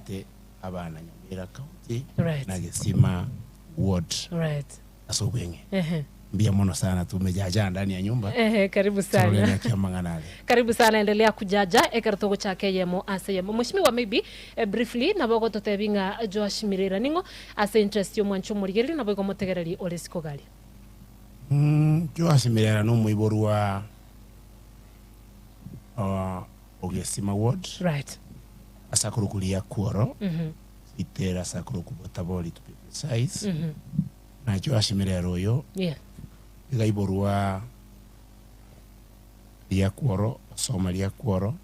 ate abana Nyamira County Right. na Gesima Ward. Right. Asogwenge. Mbia mono sana tumejaja ndani ya nyumba. Karibu sana. Karibu sana, endelea kujaja ekaratogo chake yemo aseyemo. Mheshimiwa, maybe briefly naboko totebinga Joash Mirera ningo ase interest yo mwancho murigeri naboko motegereri olesiko gali. Joash Mirera no muiborwa Ogesima Ward. Right. Asakurukulia kuoro. Itera sakurukubotaboli to be precise. Na Joash Mirera oyo. Yeah. Igaiborwa lia kuoro, Somalia kuoro,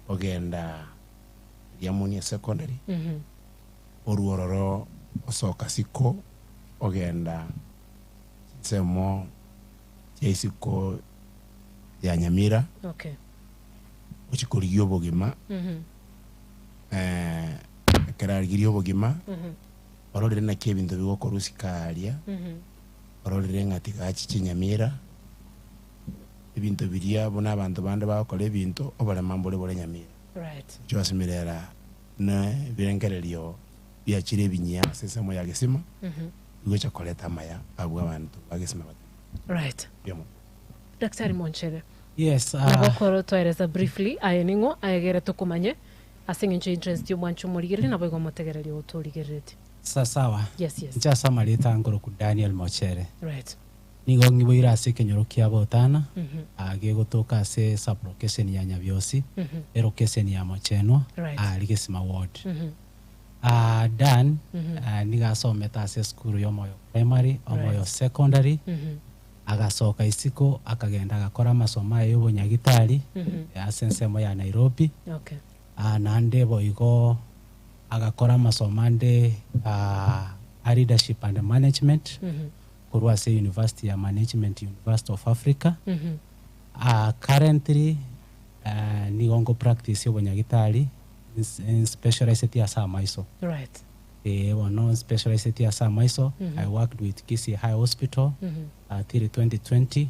ogenda Yamunia secondary, oruororo osoka siko, ogenda semo siko ya Nyamira. Okay. Uchikuligio bogima. Kerarigio bogima. Ororere na kebinto bigoko rusikalia. Ororere ngatigachi chinyamira. Ibinto biria bona abantu bande bakole ibinto obale mambole bole Nyamira. Right. Joash Mirera na birengererio biachire binya sesemo ya Gesima. Igocha koleta maya abwa abantu bagesima. Right. Yamo. Daktari Monchere. Yes. Nabokoro toereza briefly ayeningo ayegere tukumanye asinginche interest yo mwancho murigeri nabwo motegereri oturigerete. Sawa. Yes. Nchasa maleta ngoro ku Daniel Mochere. Right. Nigo ngiboira ase kenyorokia botana. Age gotoka ase sublocation ya Nyabiosi. Location ya Mochenwa. Right. Gesima Ward. Dan niga someta ase school yo Moyo Primary, Moyo Secondary. Agasoka isiko akagenda agakora masomo yo Bunyagitari ase nsemo ya Nairobi. Okay. Nande boigo agakora masomo ande leadership and management kurwa se University ya Management, University of Africa. Currently nigongo practice yo Bunyagitari in specialized ya Samaiso. Right. One specialized ya Samaiso. I worked with Kisii High Hospital till 2020.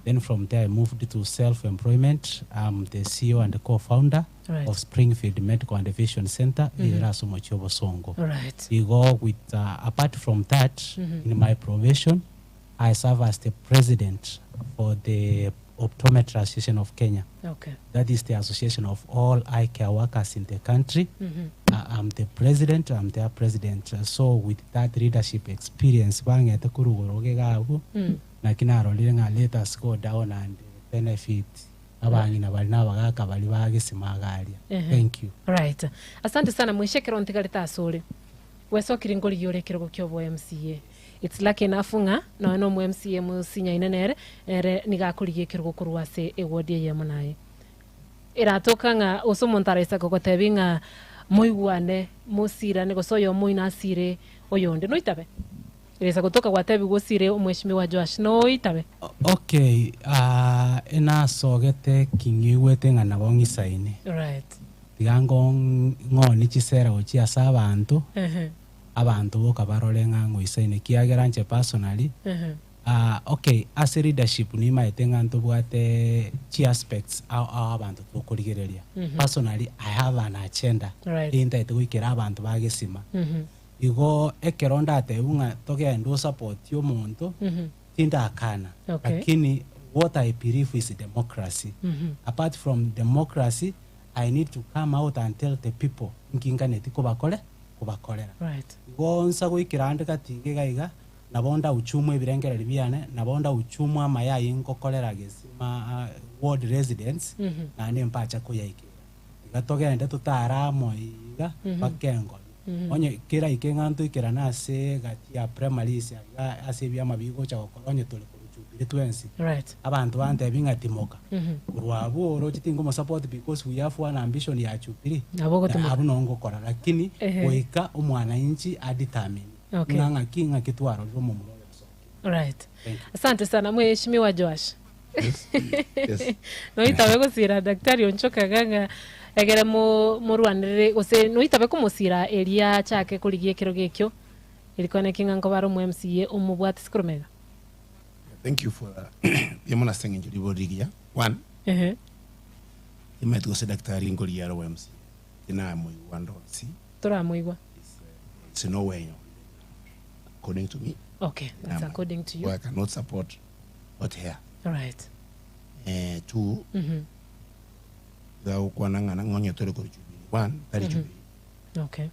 Then from there I moved to self-employment. I'm the CEO and the co-founder of Springfield Medical and Vision Center in Rasumochobo Songo. Right. We go with apart from that, in my profession, I serve as the president for the Optometry Association of Kenya. Okay. That is the association of all eye care workers in the country. I'm the president, I'm their president. So with that leadership experience, let us go down and benefit. Thank you. Right. Asante sana mwishekero ntigalita asuri. Weso kiringoli yore kirego kyobo MCA. It's lucky enough nga no mu MCA musinya inenere nigakuriye kirego kurwase ewodi ye munaye. Iratoka nga osomontara isa kokotebinga muigwane musira nego soyo muinasire oyonde no itabe. Ireza kutoka kwa tebi gusire umweshimiwa Joash no itabe. Okay, ena sogete kingiwete nga nabongi saini. Right. Tigango ngoni chisera ochi asa abantu. Abantu boka barole nga ngoisaine kiageranje personally. Okay, as a leadership ni maetenga ntubwate chi aspects abantu tukurigereria. Personally, I have an agenda. Right. Inta tuikira abantu bagesima. Igo ekeronda ate unga toke ndo support yo muntu tinda akana. Lakini what I believe is democracy. Apart from democracy, I need to come out and tell the people nkinga neti kubakolera. Right. Igo nsa kuikirande katinge gaiga nabonda uchumwe birengereri biane nabonda uchumwa mayayi ngokolera Gesima ward residents na ne mpacha kuyaikira. Igatoke ende tutaramo iga bakengo. Onye kira ikengantu ikira nase gati ya primaries ya ase bya mabigo cha kokolonye tole kuchubire twensi. Right. Abantu bante binga timoka. Urwabo oro chitingo mo support because we have one ambition ya chubiri. Abo nongo kora lakini oika umwana inchi adetermine. Nanga kinga kitwaro romo mulo. Right. Asante sana mweshimiwa Joash. Yes. No itabe gusira daktari onchoka ganga egere mu Rwanda ose no itabe kumusira eria chake kuligie kiro gekyo ilikone kinga ngo baro mu MCA umubwati sikromega. Thank you for yamona singing juri bodigia. One. You might go say daktari ngoli yaro MCA. ina muiwando si turamuigwa. it's no way according to me. Okay, that's according to you. I cannot support what here. All right. Two ga ukwananga na ngonyo tole ko Jubilee. One tali Jubilee. Okay.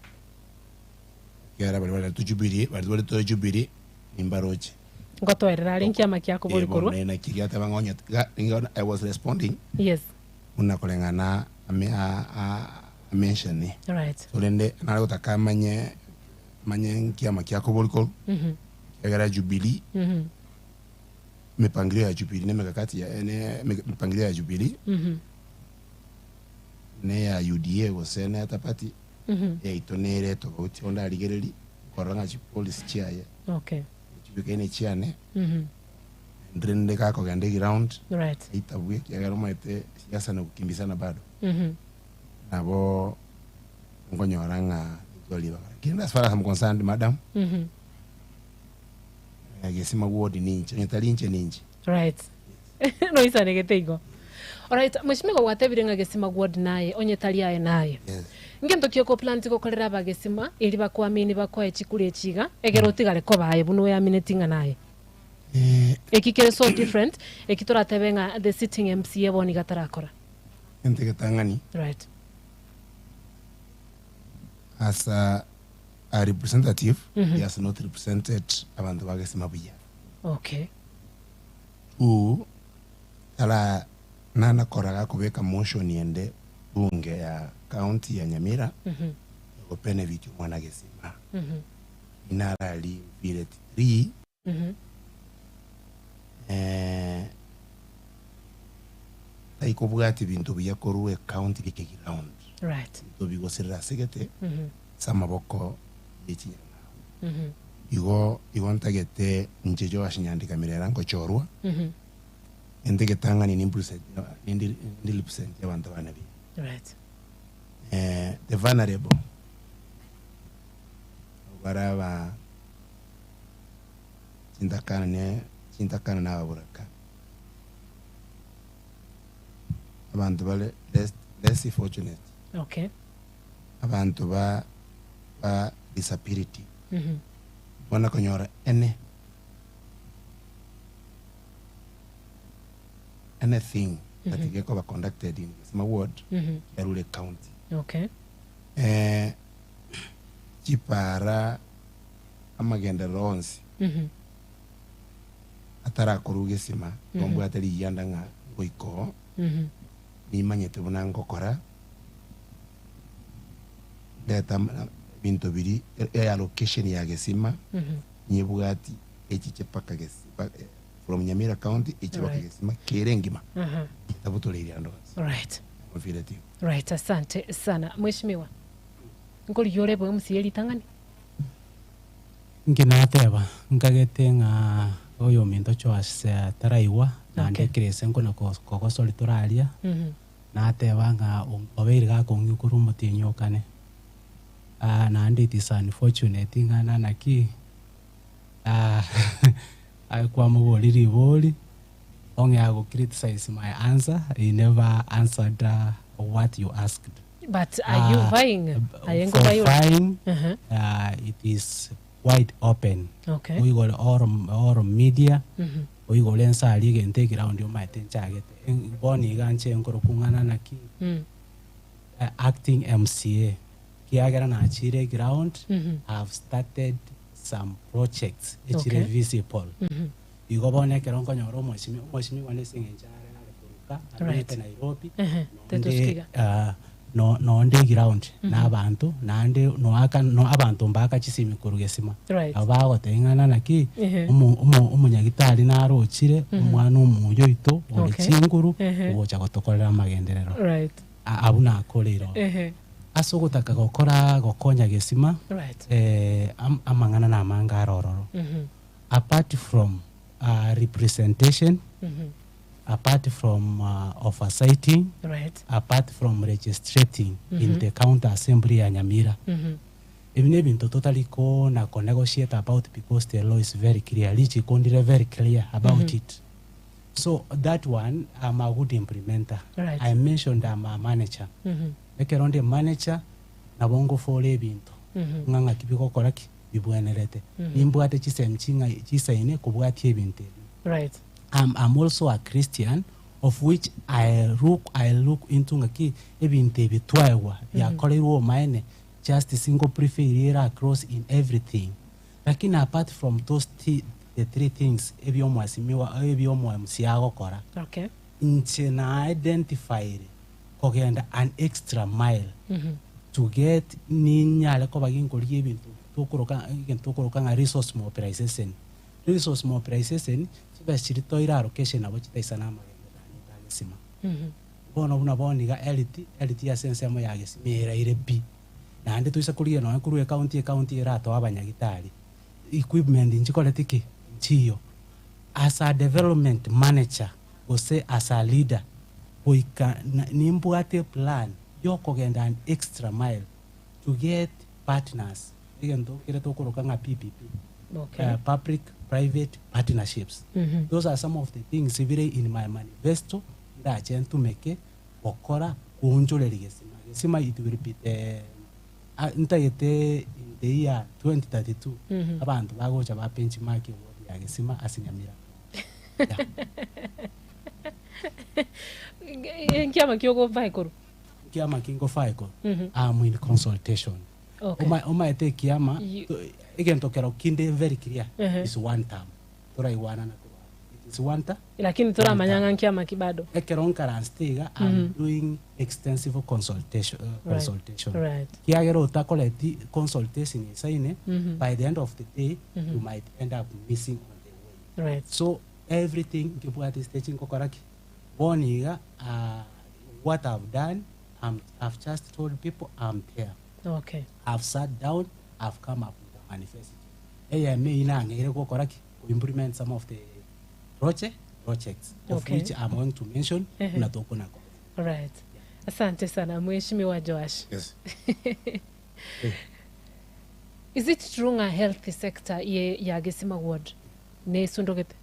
Yara bali Jubilee, bali to Jubilee nimbaroje. Ngotwerera rinkia makiako boli korwa. Na kiriata bangonyo I was responding. Yes. Unakolengana mention ni. All right. So lende na utaka manye kiama kiako boli korwa. Yara Jubilee. Mipangilio ya Jubilee ne mikakati ya mipangilio ya Jubilee. Ne ya UDA gosene atapati. Ya itonere tofauti onda aligereri koranga chi police chair. Okay. Chibikene chiane. Ndrende kako gande ground. Right. Itabuye yagaroma ite siasa na kukimbizana bado. Nabo ngonyoranga doliba. Kinda as far as I'm concerned, madam. Agesima ward ninje, nyetalinje ninje. Right. No isa negetego. All right, mwishimiwa watebirenga gesima ward naye, onyetali aye naye. Yes. Ngento kioko planti ko kolera bagesima ili bakwamini bakwaye chikule chiga egero tigale ko baye buno ya minutinga naye. Ekikere so different ekitora tebenga the sitting MCA boni gatarakora. Ente tangani. Right. As a representative, he has not represented abantu bagesima buya. Okay. Ala nana koraga kubeka motion yende bunge ya county ya Nyamira. Opene vitu mwana gesima. Inarali village 3. Taikobugati bintu biyakoruwe county bike ground. Right. To bigosira segete. Samaboko yechinyanga. Igo ntagete njejo ashinyandika mirera ngo chorwa. Ndege tanga ni nimbruse ndilipsent yabantu banabi. Right. The vulnerable. Baraba cintakana na aburaka. Abantu bale less fortunate. Okay. Abantu ba disability. Wana konyora anything that you get conducted in my ward, Erule County. Okay. Chipara amagenda ronsi. Atara kuruge sima, gombu atari yanda nga goiko. Ni manyete bunango kora. Data binto biri allocation ya gesima. Nyebugati echichepaka gesima. From Nyamira County, gesima kerengima. Tabutole ando. Right. Mfileti. Right, asante sana. Mheshimiwa. Ngoli yorebo MCA tangani. Nginateba ngagete nga oyo minto choase taraiwa nande krese ngona ko solituralia. Nateba nga oberiga kongikuru mutinyokane. Nande it is unfortunate nga nanaki kwa mugoli riboli onge ago criticize my answer. He never answered what you asked. But are you vying? Vying, it is wide open. Okay. We got all media. We got lensa liga and take around your might and target. Boni ganche nkoro kungana na ki acting MCA. Kiagara na chire ground. Have started some projects. It's visible. You go on a rongo nyoro mweshimi wane singe njare na kuruka. Right. Nairobi. No on the ground na abantu nande no abantu mbaka chisimi kurugesima. Right. Abago tengana naki umunyagitari narochire umwana umuyo ito ole chinguru ubocha gotokolera magenderero. Right. Abuna akolero. Aso gutaka gokora gokonya gesima. Right. Amangana na manga rororo. Apart from representation, apart from oversighting, right, apart from registrating in the county assembly ya Nyamira. Even ebintu totally ko na negotiate about because the law is very clear. Lichi kondire very clear about it. So that one, I'm a good implementer. Right. I mentioned I'm a manager. Like around the manager, nabongo fole ebinto nganga kibigokora ki bibwenerete nimbwate chisem chisaine kubwati ebinto Right. I'm also a Christian, of which I look into ngaki ebintu ebitwaewa yakolerwa maene just a single prefer across in everything. Lakini apart from those the three things ebyomwasiago kora. Okay. Nche na identify kogenda an extra mile to get ninyale ko baginkori ebintu tukoroka nga resource mobilization. Resource mobilization chibashirito ira allocation abo chitaisana magenda sima. Bono buna boniga elite ya sense mo yage simira ire B. Na ande tuisa kulia no kuru county rato abanyagitari. Equipment nchikoletiki chiyo. As a development manager or say as a leader, we can nimbwate plan yoko genda an extra mile to get partners. Again, kile tokoroka nga PPP. Okay. Public private partnerships. Those are some of the things in my manifesto that I to make okora kunjolere gesima it will repeat in the year 2032 abantu bagocha ba benchmark ya gesima asinyamira. Nkiama kyogo vaikoro. Kiama kingo faiko. I'm in consultation. Okay. Oma ete kiama again tokero kinde very clear is one term. Tora iwana na kwa. It is one term. Lakini tora manyanga nkiama kibado. Ekeron karanstiga I'm doing extensive consultation. Right. Kiagero utakoleti consultation isaine by the end of the day you might end up missing on the way. Right. So everything kibuati staging kokoraki. Boniga what I've done I've just told people I'm there. Okay. I've sat down, I've come up with a manifesto. May implement some of the projects of which I'm going to mention. Right. Asante sana Mheshimiwa Joash. Yes. Is it true nga health sector ya Gesima ward ne sundogete?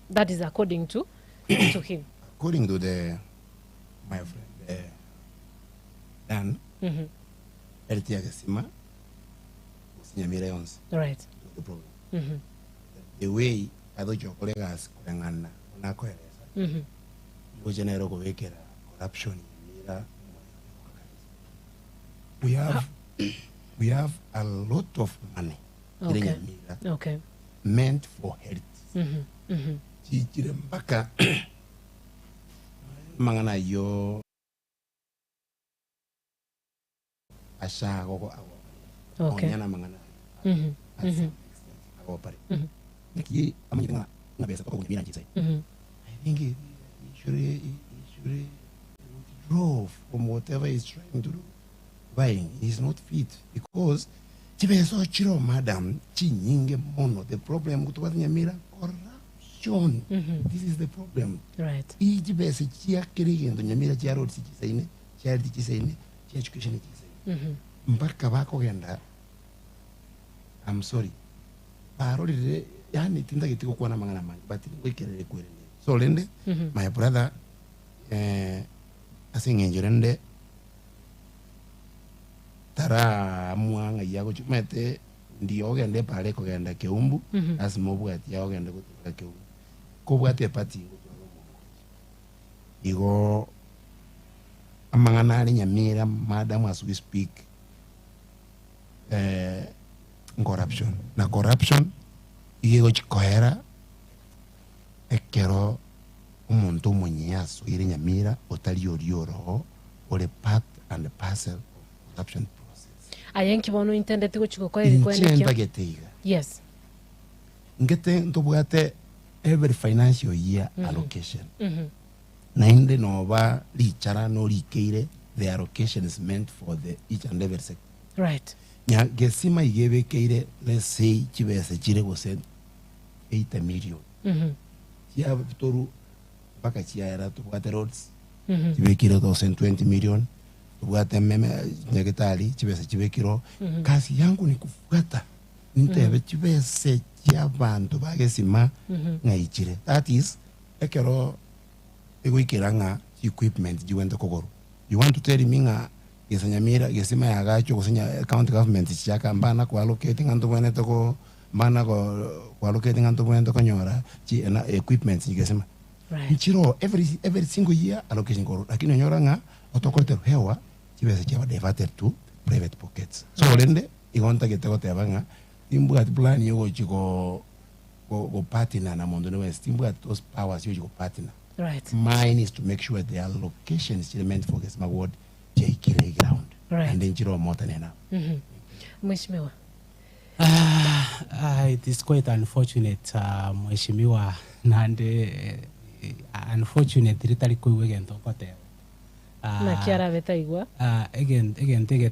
That is according to him. According to my friend Dan, Eltia Gesima, Sinyamira Yons. Right. The problem. The way other your colleagues Kurangana, Nakoeresa, General Govekera, corruption, we have a lot of money Okay. meant for health. Mpaka mangana yo asha gogo awo. Okay. Onyana mangana. Awo pare. Niki amanyinga ngabesa ko kumbira njitsa. I think he should withdraw from whatever he's trying to do. Buying, he's not fit because chibeso chiro madam chinyinge mono. The problem kutoka Nyamira corruption. This is the problem. Right. Ijibese chia kirigendo Nyamira chia road chisaine, chia chisaine, chia education chisaine. Mpaka bako genda. I'm sorry. Barori yani tinda kitiko kuwa na mangana mangi but wekelele kwere. So lende my brother asingenjorende tara muanga yago chumete ndi ogende pale ko genda keumbu asimobu ati ya ogende kutuka keumbu ko bwate pati igo amangana ali Nyamira madam as we speak corruption na corruption igo chikoera ekero umuntu munyaso iri Nyamira otali orioro ole part and parcel of corruption process. Ayenki bono intended go chiko kwa kwenda. Yes. Ngete ntobwate every financial year allocation. Nainde nova lichara no likeire the allocation is meant for the each and every sector. Right. Nya gesima igebe keire let's say chibese chire go send 8 million. Ya toru baka chia era tobwate roads. Chibekire 220 million. Tobwate meme nyegetali chibese chibekiro. Kazi yangu ni kufuata. Nitebe chibese chia bantu bagesima ngaichire. That is ekero ego ikiranga equipment jiwende kogoro. You want to tell me nga Nyamira gesima ya gacho kusinya county government chaka mbana kwa allocating anto bwene toko mbana kwa allocating anto bwene toko nyora chi na equipment gesima. Right. Nchiro every single year allocation ko lakini nyora nga otokote hewa chibese chawa diverted to private pockets. So lende igonta getego tebanga timbu at plan yogo chiko go partner na Mondo West timbu at those powers yogo partner. Right. Mine is to make sure the allocation is meant for Gesima ward JK ground. Right. And then chiro mota nena. Mheshimiwa. It is quite unfortunate, Mheshimiwa, nande unfortunate ritari kuiwe gento kote. Na kiara betaigwa. Again tege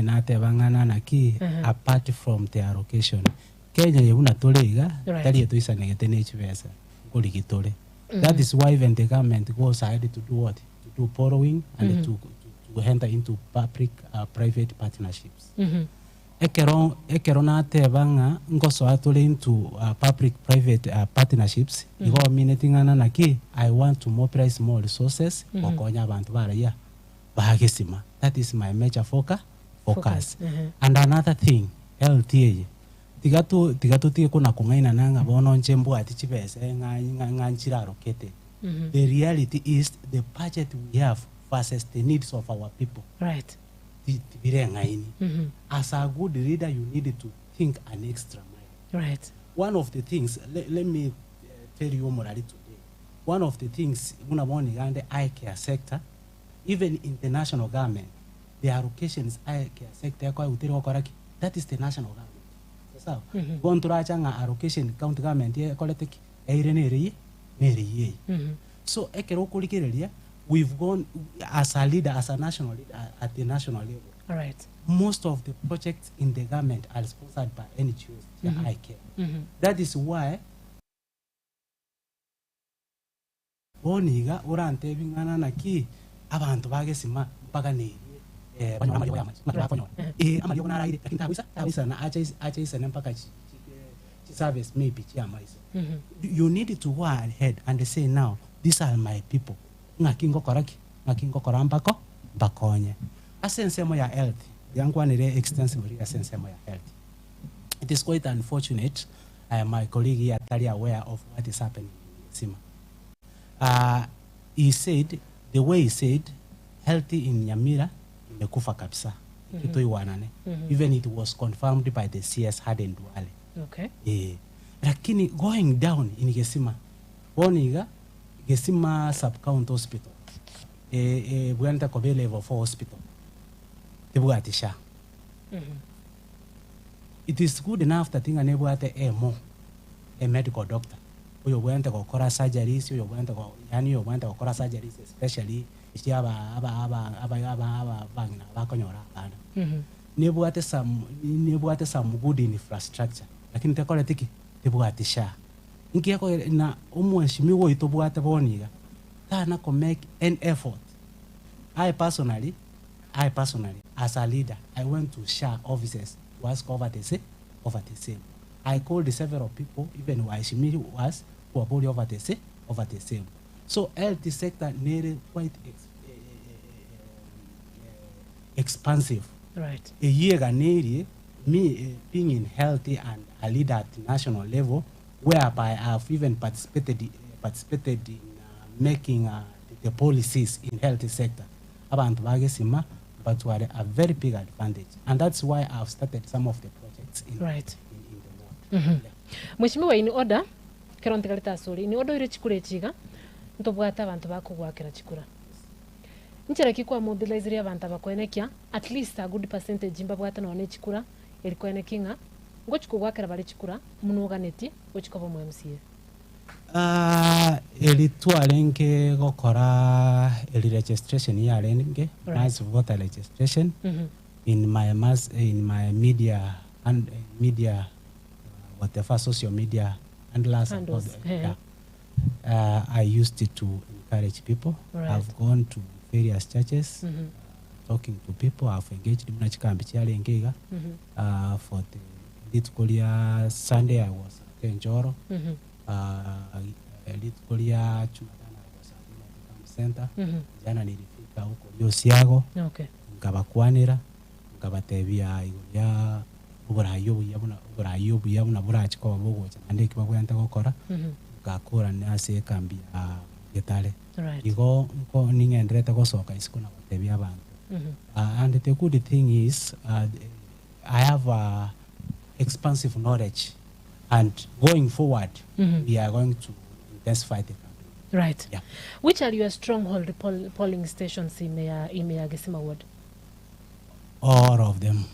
nate bangana na ki apart from the allocation. Kenya yebuna toleiga tari eto isa negete nechibesa ngoli kitole. That is why even the government goes ahead to do what? To do borrowing and to enter into public private partnerships. Ekero na tebanga ngoso atole into public private partnerships igo minetingana na ki I want to mobilize more resources okonya abantu baraya bahagesima. That is my major focus. And another thing LTA tigatu tie kuna kungaina nanga bono nchembo atichibese nganchira allocated. The reality is the budget we have versus the needs of our people. Right. As a good leader, you need to think an extra mile. Right. One of the things, let me tell you morally today. One of the things, in the eye care sector, even in the national government, the allocation is eye care sector. That is the national government. So, going to allocation county government, so we've gone as a leader, as a national leader at the national level. All right. Most of the projects in the government are sponsored by NGOs, eye care. That is why boniga urante bingana na ki abantu bagesima mpaka ni amali bona rai lakini tabisa na acha isa mpaka service maybe chiamaisa. You need to go ahead and say now these are my people. Ngakingo korambako bakonye. Asensemo ya health. Yangu anire extensively asensemo ya health. It is quite unfortunate. My colleague here is aware of what is happening in Sima. He said, the way he said, healthy in Nyamira imekufa kabisa. Kitoi wanane. Even it was confirmed by the CS Harden Duale. Okay. Lakini going down in Gesima, boniga Gesima sub-county hospital, Buenta Kobe level 4 hospital, Tebuatisha. It is good enough that thing anebuate a medical doctor. You went to Kora surgeries, you went to Kora surgeries, especially if you have a Nebuate some good infrastructure. Lakini tekola tiki Tebuatisha. Nkiako na Mheshimiwa itobuate boniga tana ko make an effort. I personally as a leader I went to share offices to ask over the same. I called several people, even Mheshimiwa was who were over the same. So health sector needed quite expansive. Right. A year ago, me being in healthy and a leader at the national level, whereby I've even participated in making the policies in health sector. Abantu bagesima, but were a very big advantage, and that's why I've started some of the projects in the world. Mheshimiwa, in order keronte kalita sori in order ire chikure chiga ntobwata abantu bakugwakira chikura nchera kikwa mobilize abantu bakwenekia at least a good percentage mbabwata none chikura elikwenekinga ngochikugwakira bali chikura munuganeti ochikobo mu MCA elitwalenke gokora registration ya lenge mass voter registration in my media and media whatever social media handles. I used it to encourage people. Right. I've gone to various churches talking to people. I've engaged in Nachikambichalengega for the Litkolia Sunday. I was at Njoro. Litkolia Chumadana, I was at the center. Jana nilifika yosiago Okay. ngabakwanira ngabatebia igurya uburayo buya buna burachi ko bogocha ande kibagwente gukora ngakora nase kambi ya getale Right. igo ko ningendrete gosoka isikuna batebia abantu and the good thing is I have expansive knowledge and going forward we are going to intensify the campaign. Right. Yeah. Which are your stronghold polling stations in Gesima ward? All of them.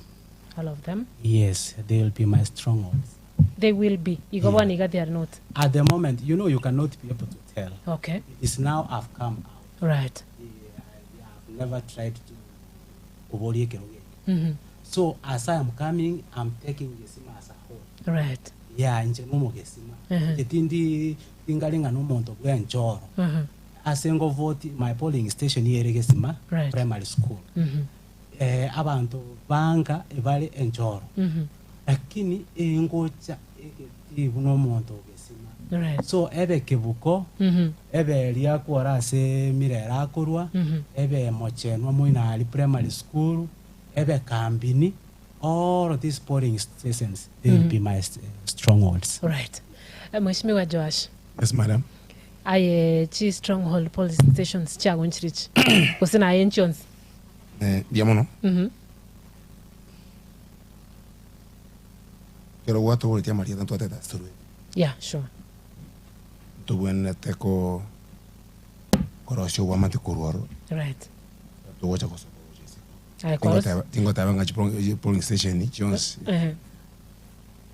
All of them? Yes, they will be my strongholds. They will be. Igobaniga, they are not. At the moment, you cannot be able to tell. Okay. It's now I've come out. Right. I've never tried to so as I am coming, I'm taking Gesima as a whole. Right. Yeah, nje mumo Gesima. Etindi tingalinga no monto bwa njoro. Asengo vote my polling station here Gesima primary school. Abantu banga ebale enjoro. Lakini engocha ibuno monto Gesima. Right. So ebe kebuko ebe liakwara se mirera akorwa ebe mochenwa moina ali primary school ebe kambini all of these polling stations they will be my strongholds. Right. Mheshimiwa Joash. Yes, madam. Aye chi stronghold polling stations chago nchirich. Kusina aye nchons. Diamono. Pero watu wote maria tanto atata story. Yeah, sure. To when teko korosho wa mate kurwaro. Right. To wacha koso. Aye koros. Tingo tabanga polling station ni Jones.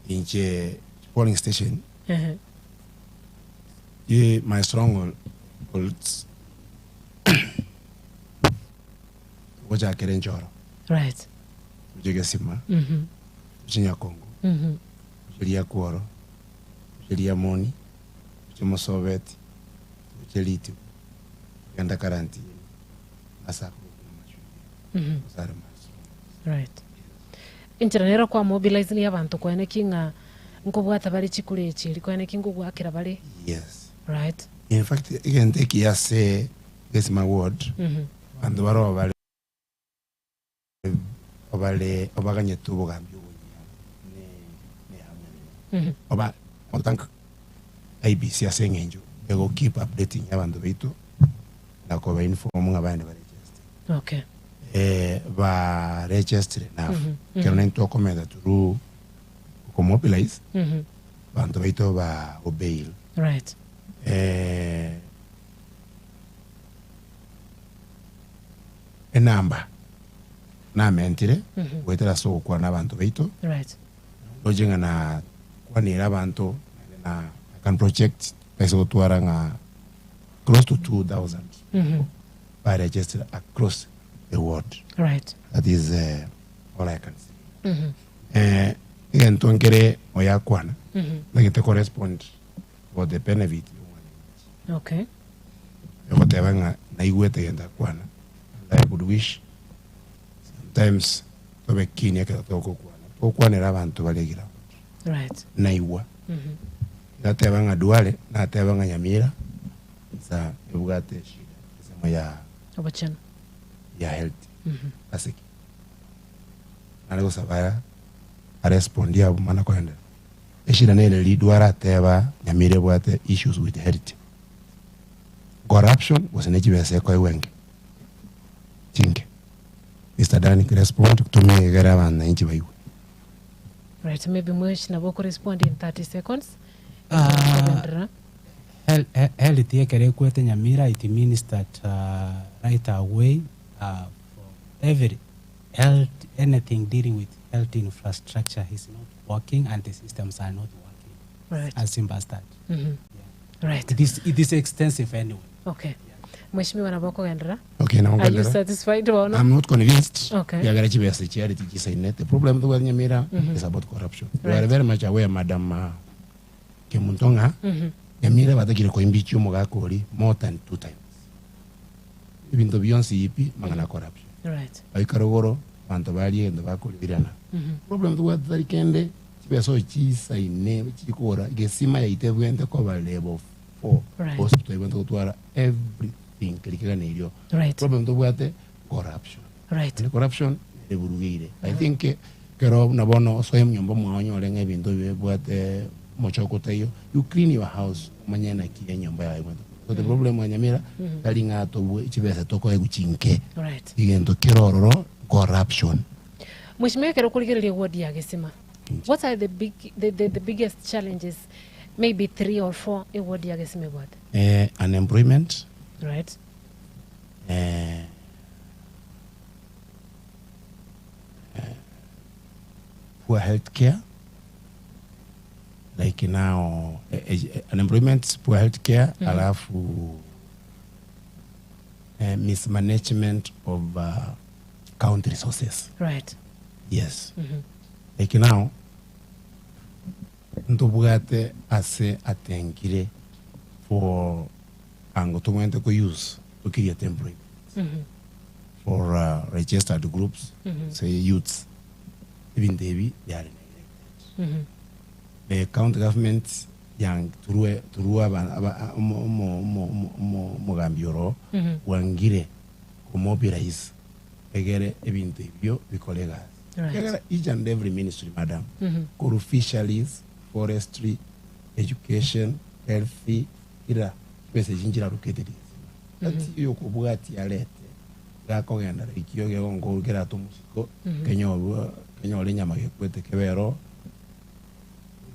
Inche polling station. Ye my strongholds. Wacha kerenjoro. Right. Gesima. Chinya Kongo. Jelia Kworo. Jelia Moni. Chemo Soviet. Jeliti. Ganda Karanti. Asako. Right. Inchiranera kwa mobilizing abantu kwene kinga nkobwata bari chikure chiri kwene kingo gwakira bari. Yes. Right. In fact, again take yase Gesima ward. And baro obale obaganye tubo gambyo ne oba ontank IBC asengenjo ego keep updating abantu beitu na ko ba inform ngabane ba register. Okay. Ba register na kero nto komenda turu ko mobilize abantu beitu ba obey. Right. Enamba na mentire wetera so kwa na abantu beitu. Right. Lojenga na kwa ni abantu na can project pesa utwaranga close to 2,000 by registered across the world. Right. That is all I can say. Again, tonkere oyakwana like to correspond for the benefit. Okay. Whatever na igwete yenda kwana. I would wish sometimes to be keen yake toko kwana. Okwanera abantu balegira. Right. Na iwa. Natebanga duale na tebanga nyamira sa ebugate shida sema ya Obachana ya health asiki alego sabaya a respondia mana kwenda eshida nele lidwara teba nyamire bwate issues with health. Corruption was nechibe ko wenge tinge Mr. Danny respond to me gara bana inchi bayiwe. Right, maybe mwesh na boko respond in 30 seconds. Health yekere kwete nyamira, it means that right away for every health, anything dealing with health infrastructure is not working and the systems are not working. Right. As simple as that. Right. It is extensive anyway. Okay. Mheshimiwa Naboko Gendra. Okay, now are you satisfied or not? I'm not convinced. Okay. The problem with Nyamira is about corruption. Right. We are very much aware, Madam Kemuntonga. Nyamira batakire ko imbichu mogakori more than 2 times. Even though beyond CEP, mangana corruption. Right. Aikarogoro, bantu bali endo bakori birana. Problem with that kende chibeso chisa ine chikora gesima ya itebwende ko ba level 4 hospital evento twara every think likika nilio Right. problem to bwate corruption Right. and corruption eburugire I think kero nabono so nyombo mwanyo lenga bintu bwate mochoko tayo you clean your house manyana ki nyomba ya ibwate so the problem wanyamira kalinga to chibesa toko eguchinke Right. igento kirororo corruption. Mheshimiwa kero kuligiriria ward ya Gesima. What are the biggest challenges? Maybe 3 or 4 a ward ya Gesima ward. Unemployment, Right. poor healthcare, like now unemployment, poor healthcare, alafu mismanagement of county resources. Right. Yes. Like now, ntubwate ase atengire for ango tugwente ko use to create employment for registered groups, say youths. Even they are neglected. The county government yang turua mogambioro wangire kumobilize egere ebintu ebyo bikolega. Right. Each and every ministry, madam, kuru fisheries, forestry, education, healthy, ira pesa jinjira located. Ati yo kubwati alete gakogenda ikiyo gegongo gera tumusiko kenyo linyama gekwete kebero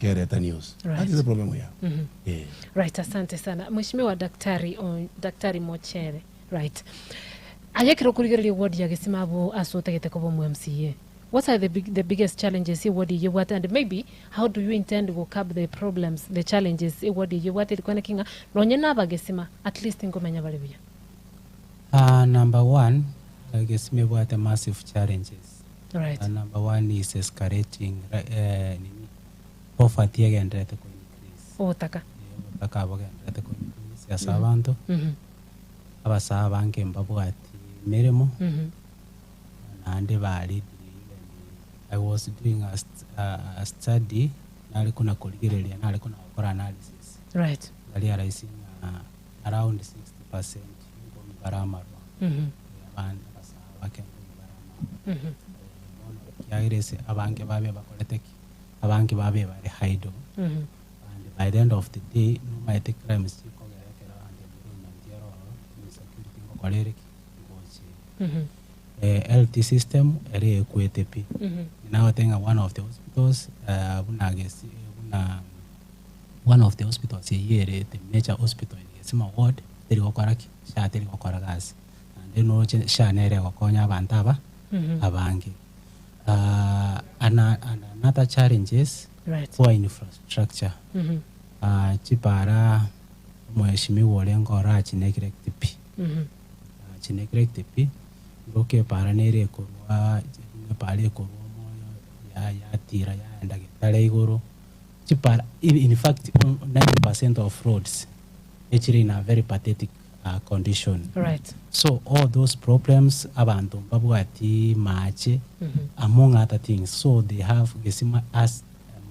gereta news. Right. That is the problem we have. Yeah. Right, asante sana. Mheshimiwa Daktari Mochere. Right. Ayekero kuligiriria ward ya Gesima abo asotagete ko mu MCA. What are the biggest challenges ward you what, and maybe how do you intend to curb the problems, the challenges ward you what ilikuwa kinga nonyena abagesima at least ngomenya bali bya. Number 1, Gesima what massive challenges. Right. Number 1 is escalating poverty again to increase. Otaka. Otaka again to increase. Ya sabantu. Abasaba banke mbabwati meremo. Nande bali I was doing a study nali kuna kuligirelia nali kuna okora analysis. Right. Nali rising around 60% barama. Abandi basaba bake barama. Yairese abange babe bakoleteki abange babe bari haido. And by the end of the day no might crimes ko gerekera ande mero security ko kolereki because LT system ere equitepi. Now I think one of the hospitals one of the hospitals here the major hospital in Gesima ward teri gokoraki sha teri gokoragasi and then no sha nere gokonya abantu aba abange. And another challenges, right, poor infrastructure. Chipara mheshimiwa lengo ra chinekirektipi. Chinekirektipi roke para nere korwa pale korwa ya tira ya enda getale igoro. Chipara in fact 90% of roads actually in a very pathetic condition. Right. So all those problems abantu babwati mache among other things. So they have Gesima as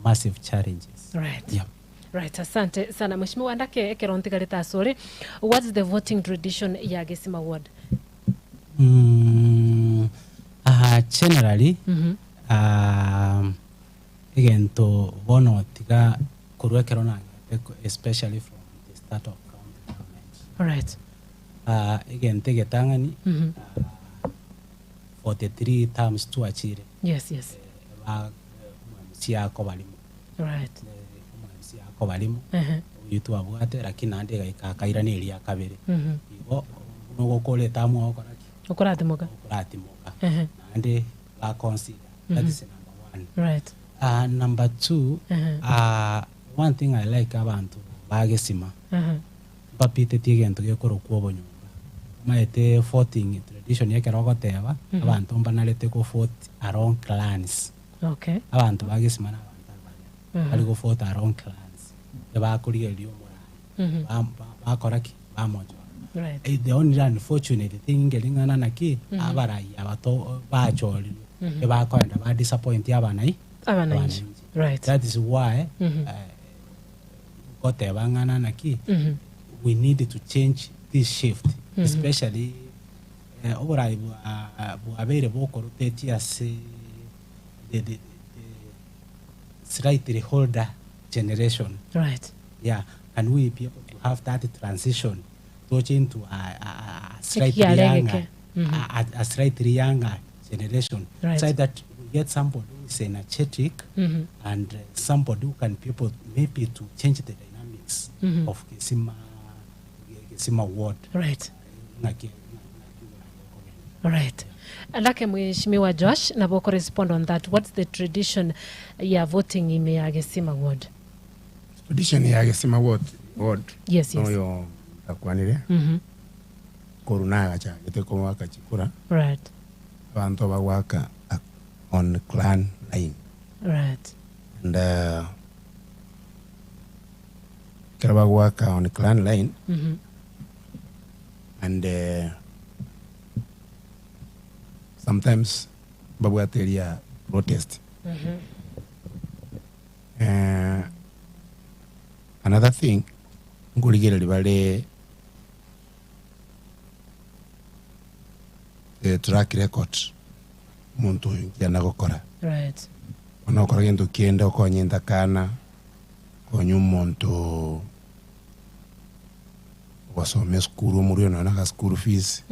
massive challenges. Right. Yeah. Right, asante sana mheshimiwa ndake ekerontigaleta sorry. What's the voting tradition ya Gesima ward? Generally again to bono tiga kurwekerona especially from the start of county government. Right. Again take tangani 43 terms to achieve. Yes. Sia ko balimu. Right. Sia ko balimu. Yutu abwate lakini ande gaikaira ne ria kabere. Ibo no gokole tamu okoraki. Okoratimoka. Ande la consider. That is number 1. Right. Number 2, one thing I like abantu bagesima. Papite tigento gekoro kuobo nyumba. Maete voting tradition yake rogoteba abantu mbanalete ko vote around clans. Okay. Abantu bagesima na abantu bali go vote around clans. Eba kuriye liyo mura. Bakoraki bamojo. Right. The only unfortunate thing gelingana naki abarai abato bacholi. Eba kwenda ba disappoint abanai. Right. That is why goteba ngana naki we need to change this shift especially oburai bwabeire bokoruteti ase the slightly older generation. Right. Yeah, can we be able to have that transition touch into a slightly Ikialengeke. younger, a slightly younger generation, Right. so that we get somebody who is energetic and somebody who can be able maybe to change the dynamics of Gesima ward. Right. Right. Alake Mheshimiwa Josh, na boko respond on that. What's the tradition ya voting ime ya Gesima ward? Tradition ya Gesima ward. Yes, yes. Noyo takwanire. Koruna acha gete ko waka chikura. Right. Bantu bagwaka on clan line. Right. And bagwaka on clan line. And sometimes babwateria protest. Another thing, ngurigere libale track record muntu yana gukora. Right. Ono kora gento kienda okonyenda kana konyu muntu wasome skuru muri ono na school fees.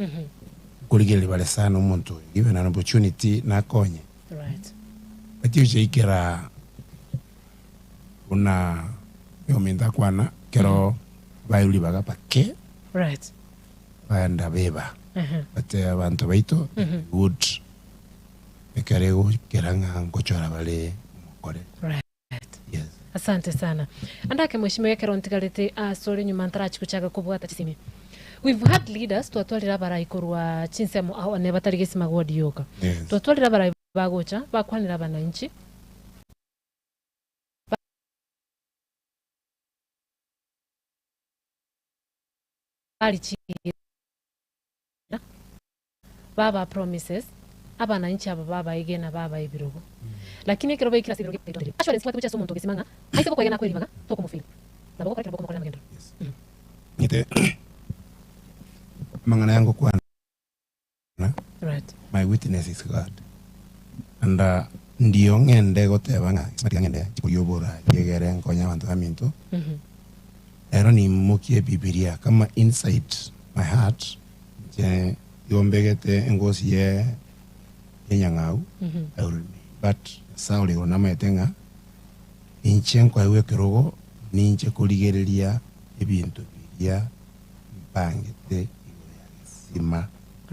Ngurigere libale sana muntu given an opportunity na konye. Right. Ati ujikira una yominda kwana kero bayuli bagapake. Right. Bayanda beba. But abantu baito would ekarego keranga ngochora bale mukore. Right. Yes. Asante sana. Andake Mheshimiwa Kerontigalete sorry nyuma ntarachi kuchaga kubwata chisimi. We've had leaders twatwalira bara ikorwa chinsemo aho ne batari Gesima ward yoka. Yes. Twatwalira bara bagocha bakwanira bananchi. Baba promises abananchi aba baba igena baba ibirogo lakini kero bekira sibiro gitero actually swatu cha somuntu Gesimanga aise boko igena kweli baga toko mufili na boko kare boko mukora magendo. Nite mangana yangu kwa Right. my witness is God. And ndiyo ngende gotebanga ismati ngende kuyobora yegere ngonya abantu baminto. Ero ni mukie Biblia kama inside my heart je yombegete ngosi ye yenyangau. But sauli ona metenga inche kwa iwe kirogo ninche kuligereria ebintu biria bangete Gesima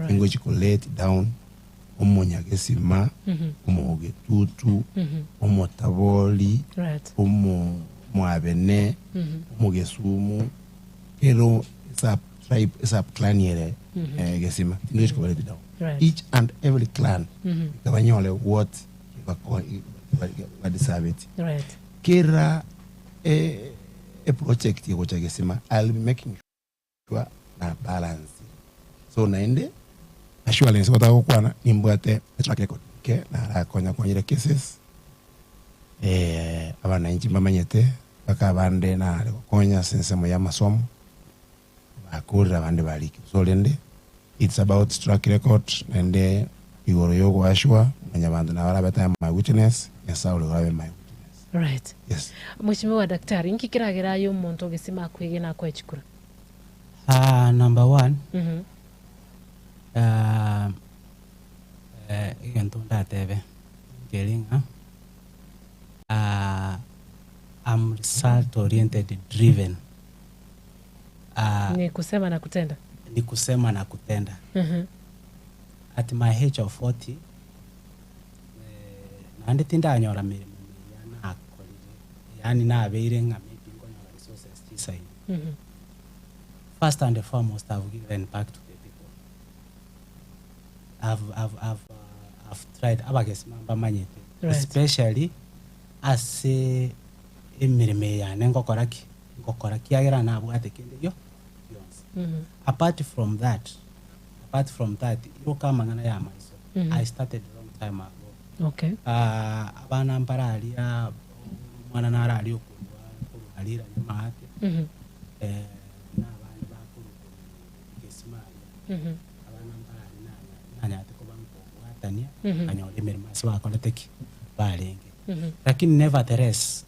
ingo chikolate down omonya Gesima omoge tutu omotaboli omo mwabene omogesumu kero sub clan yere Gesima ingo chikolate down. Each and every clan kabanyole what deserve it. Right. Kera a project yako cha Gesima, I'll be making sure na balance. So naende assurance kwa kwana nimbwate track record ke na konya konyere cases abana inchi mamanyete baka bande na konya sensemo ya masomo bakura bande baliki. So lende it's about track record and igoro yogo ashwa manyabando na wala beta my witness yasa ule wawe my witness. Right. Yes. Mheshimiwa Daktari nkikiragera yo muntu Gesima kwigena kwa chikura. Number one, igento ndatebe gelinga I'm result oriented driven. Ni kusema na kutenda. Ni kusema na kutenda. At my age of 40 nandi tinda nyora mirimo ya nakolire yani nabeire ngamiti ngonyora resources chisai. First and foremost, I've given back to the people. I've tried abagesimamba manyete, especially as a emirime ya ngokora kiagera na abwate kende yo. Apart from that, iro kama ngana ya maiso. I started a long time ago. Okay. Abana mparali ya mwana narali okundwa alira nyamate. abana mbali nanyate kuba mkobwatania kanyole emirimo ase bakorete ki barenge lakini nevertheless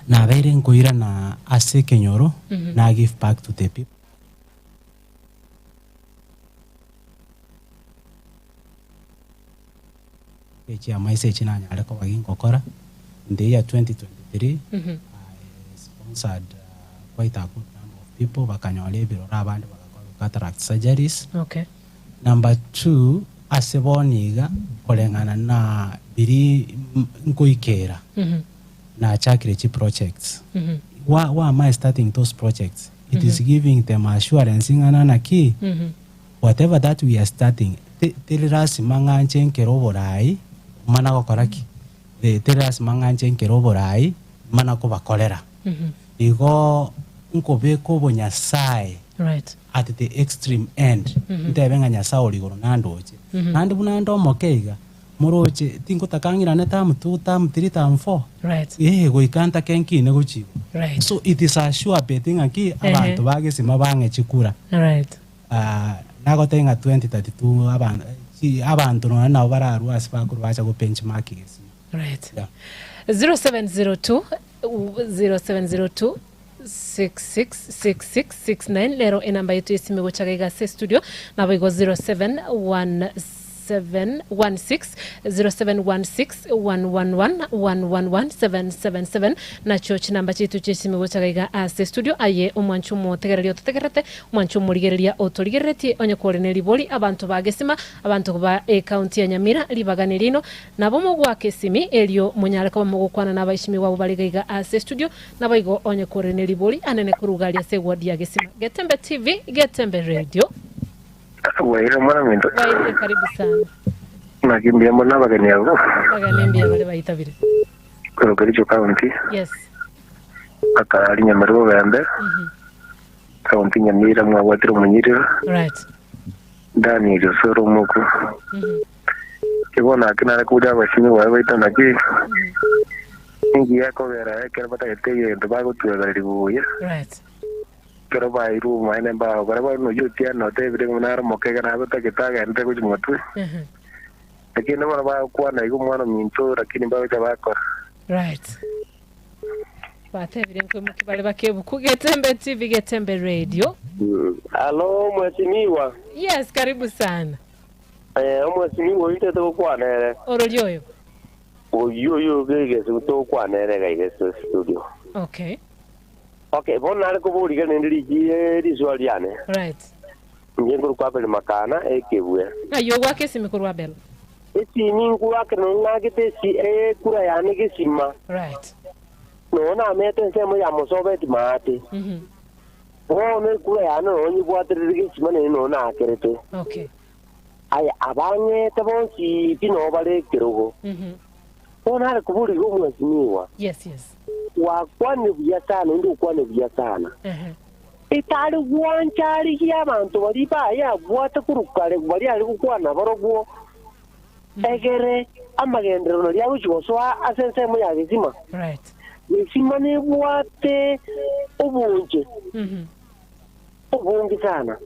nabeire nkoira na ase kenyoro na give back to the people maise chinanyare ko bagingokora in the year 2023 I sponsored quite a good number of people bakanyola ebirora abandi bagakora cataract surgeries. Okay. Number 2 aseboniga kolengana na biri nkoikera na chakire chi projects. Why am I starting those projects? It is giving them assurance ngana na ki whatever that we are starting telirasi manganche nkeroborai mana gokoraki telirasi manganche nkeroborai mana ko bakolera igo nkobeko bonyasai right at the extreme end ntebenga nyasa oligoro nandoje nandi bunando mokeiga moroje tingotakangira ne tam 2 tam 3 tam 4 right goikanta kenkine gochi right so it is a sure betting aki abantu bagesima bange chikura right nagotenga 2032 abantu no na bararu asipakuru bacha go benchmark gesi right 0702 666669 lero enamba yetu yesimu gochagaiga se studio nabo igo 0716 na church namba chitu chesimu gochagaiga ase studio aye omwanchu motegereria otegerete omwanchu murigereria otorigereti onye korene liboli abantu bagesima abantu ba county ya Nyamira libaganirino nabo mogwa kesimi elio munyale ko mogokwana nabashimi wabo baligaiga ase studio nabo igo onye korene liboli anene kurugalia se wadi ya gesima Getembe TV Getembe Radio. Waira mwana minto. Waira karibu sana. Nakimbia mbona bagani yangu. Bagani wale baitabire. Kero Kericho County. Yes. Akali Nyamira bambe. County Nyamira mwatiro munyirira. Right. Dani Josoro muku. Kibona kinara kuda bashimi wawe baitana ki. Ingi yako vera kero bata yete ndabago tuwagari buye. Right. Kero bairu maine ba bara no yotia no te bire munara mokega na bata kitaga ente ko jumatu. Lakini mwana ba kwa na igu mwana minto lakini ba bako. Right. Bate bire ko mukibale bakebuku Getembe TV Getembe Radio. Hello mwesimiwa. Yes, karibu sana. Mwesimiwa ite to kwa nere. Orolyoyo. Oyo gege to kwa nere gaige studio. Okay. Okay, bona ko buri gane ndiri giye rizwaliane. Right. Ngenguru kwa bele makana ekebwe. Ayo wake simikuru abel. Eti ningu wake no ngagite si kura yane gesima. Right. No na mete semo ya mosobe timate. Oh me kura yane onyi bwatere gesima ne no na kerete. Okay. Aya abanye tabonsi pino bale kerogo. Bona ko buri go mwesimiwa. Yes. Wakwane byatana ndi ukwane byatana itali gwanchali ya bantu bali baya bwata kurukale bali ali kukwana barogwo egere amagendero no lyawo choswa asense mo ya gezima right gezima ne bwate obunje obungi sana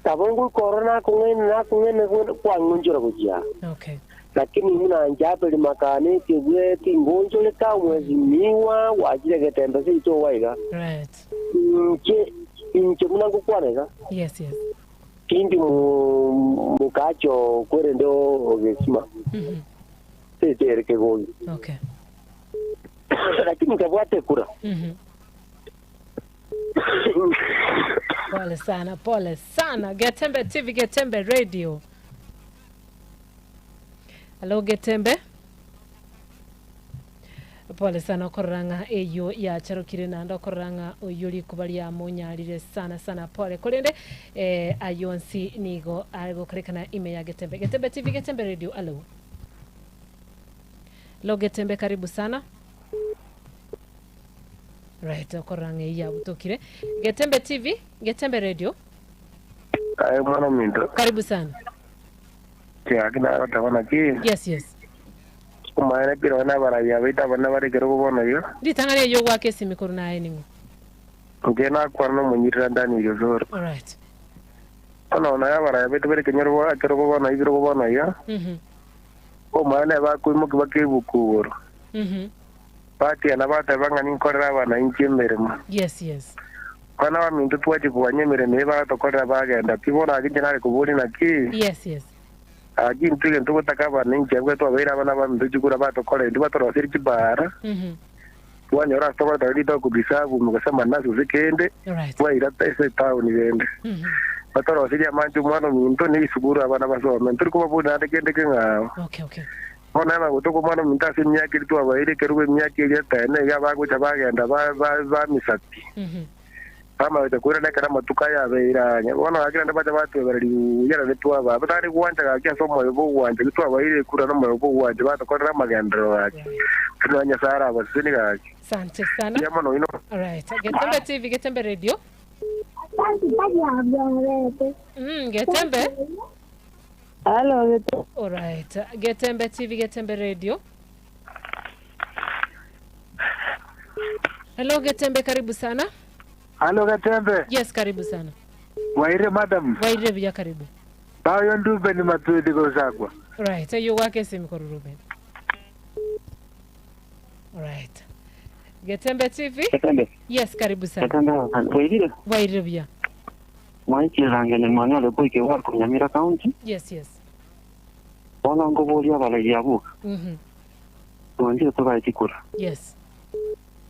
tabongo corona kungene kwa ngunjura kujia okay lakini muna njapeli makane kibwe tingonjo leka mwezi miwa wajire Getembe sito waiga right inche muna kukwaneka yes kindi mukacho kwere ndo ogesima sito ereke goyi okay lakini kabwate kura pole sana Getembe TV Getembe Radio. Hello Getembe. Pole sana koranga eyo ya charukire nando koranga oyuri kubali ya munyarire sana pole kolende ayonsi nigo algo krekana ime ya Getembe TV Getembe Radio. Hello Getembe karibu sana. Right koranga ya butokire Getembe TV Getembe Radio. Ay mwana minto. Karibu sana. Akina tawana ki yes Umana piro na baraya bita bana bari kero bona yo. Ditangale yo gwake simikoro na eningo. Ngena kwa no munyira ndani yo zoro. All right. Ono na baraya bita bari kenyero wa kero bona ibiro bona yo. Umana ba ku mu kibake bukuro. Pati ana bata banga ninkorera bana inchemeremo. Yes. Kana wa mintu tuwaje kuwanyemere neba tokorera bagenda kibona akinjana kuburi na ki. Yes. Agintu ngento kutakaba ninje bwe to abira bana ba mintu jikura batokore ndi batoro siri kibara. Wanyora stoba tari to kubisabu mugasema nazo zikende. Wa ira pesa town yende. Batoro siri amanju mwana mintu ni sugura bana basoma nturi kuba buna ndekende kenga. Okay. Ona na gutoko mwana minta sinyaki tu abaire kerwe myaki yetene ya bagucha bagenda ba misati. Kama utakura na kana matuka ya beira wana akira ndabata batu bari yara netwa ba batari kuwanja ka kya somo yobo kuwanja kitwa baire kura no yobo kuwanja bata kora magandro ati tunanya sara basini ka. Asante sana. Ya mano ino. All right. Getembe TV, Getembe Radio. Getembe. Hello, Getembe. All right. Getembe TV, Getembe Radio. Hello Getembe, karibu sana. Hello Getembe. Yes, karibu sana. Waire madam. Waire bya karibu. Bayo ndube ni matudi gozagwa. Right. Yo wake simikoro Ruben. All right. Getembe TV? Getembe. Yes, karibu sana. Getembe, waire bya. Mwaikiranga ni mwana lekuike wako Nyamira County. Yes. Ona ngobolia bala yabuka. Tuanze tubaikikura. Yes.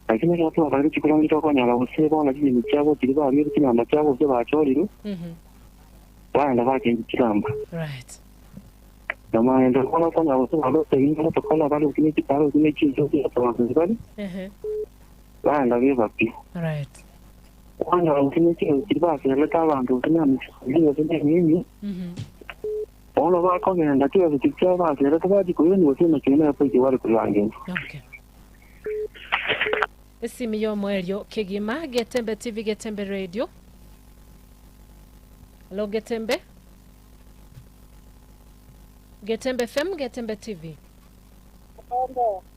Lakini watu wabali chikura ngitoko nyala useba ona kindi michabo kiriba amiri kina machabo byo bachoriro. Banda bakingikiramba. Right. Nama ndo kona kona useba lote inga tokala bali ukini kitaro ukini chizo ya tawanzi bali. Banda bibapi. Right. Wanda ukini chizo kiriba keleta abantu ukini ndio nini. Ona wako ngenda kiwa vikicha ba keleta baji kuyeni wasema kina hapo kiwali kulange. Okay. Esimi yo mwelio Kigima, Getembe TV, Getembe Radio. Hello Getembe. Getembe FM, Getembe TV.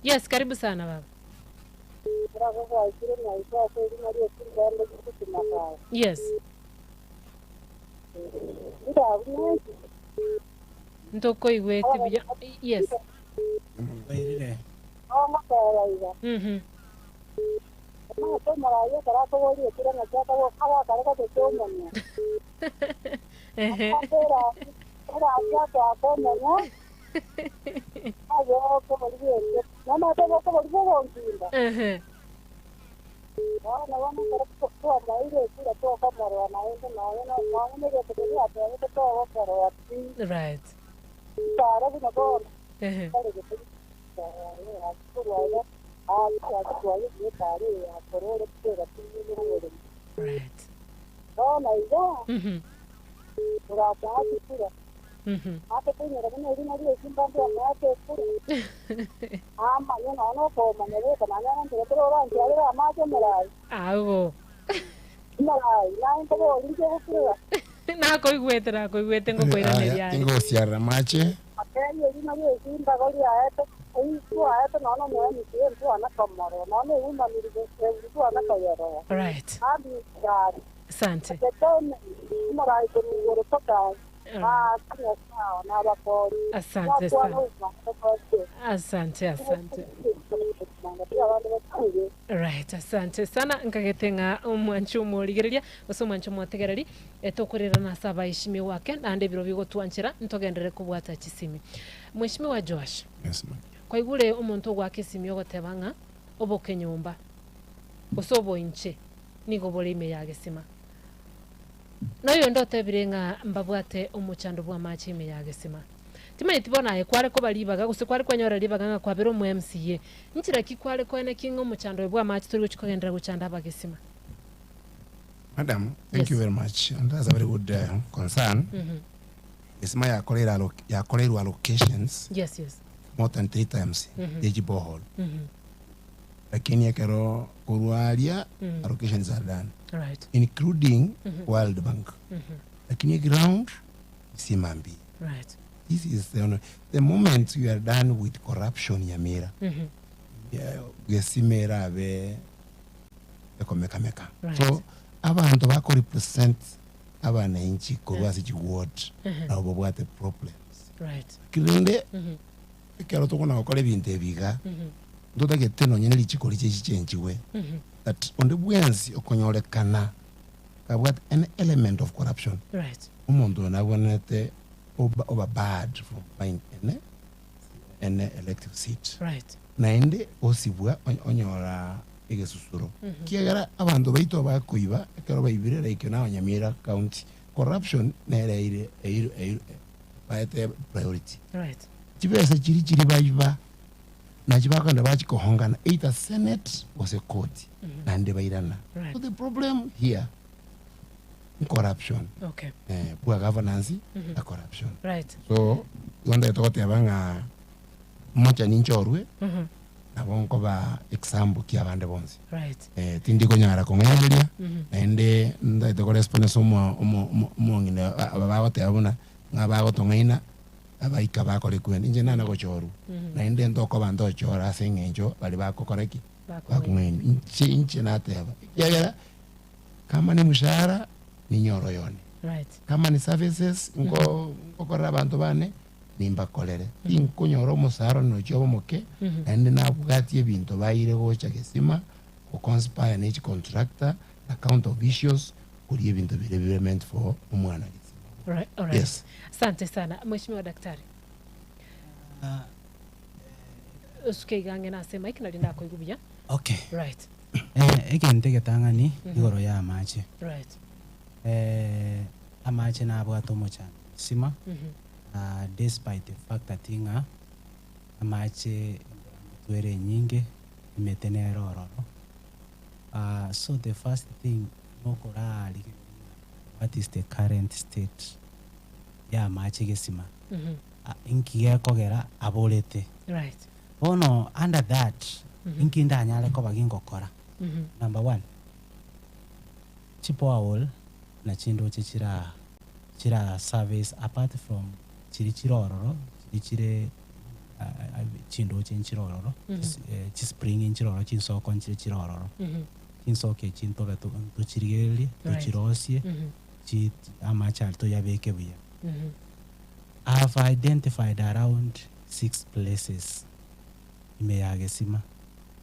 Yes, karibu sana baba. Yes. Ntoko iweti bya. Yes. Wairire. Right. Nako igwete ngoko iraneria. Tengo siara mache. Right. Asante. Asante sana. Asante. Right, asante sana nkagetenga umwanchu muligereria uso mwanchu mwategereri etokurira na saba ishimi wake nande biro bigo twanchira ntogendere kubwata chisimi mwishimi wa Josh. Yes ma'am. Kwa igure umuntu gwake simi ogotebanga oboke nyumba usobo inche nigo bolime yage sima nayo ndote birenga mbabwate umuchando bwa machi ime yage sima timani tibona kware ko balibaga guse kware kwanyora libaga kwa biro mu MCA nchira kikware ko ene kingo muchando bwa machi turi guchikogendera guchanda bagesima. Madam, thank you very much, and that's a very good concern. Isma ya kolera allocations. Yes. More than 3 times. Deji borehole. Lakini yakero kurualia allocations are done. Right. Including World Bank. Lakini ground simambi. Right. This is the moment you are done with corruption Nyamira. Gesimera be ekomeka. So abantu bako represent abananchi kurwasi chiward na obobwate problems. Right. Kilinde ekero tokona okole bintu ebiga. Ndoda geteno nyene lichikoli chechenjiwe. That on the bwenzi okonyolekana kabwat an element of corruption. Right. Umuntu nabonete over bad from buying an elective seat. Right. Naende osibwa onyora egesusuro. Kiagara abantu baito bakoiba ekero baibire like na Nyamira county. Corruption nere baite priority. Right. Chibesa chiri baiba na chibakanda bachikohongana. Either Senate was a court. Nande bairana. Right. So the problem here corruption. Okay. Poor governance and corruption. Right. So wanda tote abanga mocha ninchorwe na bonko ba example kia bande bonzi. Right. Tindi ko nyara ko ngelia ende nda to correspond so mo ngine abago te abuna ngabago to ngaina abaika ba ko lekwen inje nana ko choru na ende ndoko bando chora sengenjo bali ba ko koreki ba ko ngeni inche na te aba yagera kama ni mshahara ni nyoro yone. Right. Kama ni services ngo kokora abantu bane nimba kolere inkunyoro musaro no chobo moke ende na bugati ebintu bayire gocha gesima ko conspire ne contractor account of issues kuri ebintu bile meant for umwana gesima. Right. All right. Yes. Asante sana Mheshimiwa Daktari. Usuke gange na sema ikinalenda ko igubya. Okay. Right. Egente getangani igoro ya amache. Right. Amache na abwato mocha sima. Despite the fact that amache twere nyinge imetene roro. So the first thing nokora what is the current state ya amache gesima. Inkiye kogera abolete. Right. Oh no, under that inkinda nyale ko bagingo kora. Number 1. Chipo awol na chindo chichira service apart from chirichirororo chirichire chindo chinchirororo chispring inchiroro chinsoko nchirororo chinsoke chintobe to chirigeli to chirosie chi amacha to yabeke buya. I have identified around 6 places imeyagesima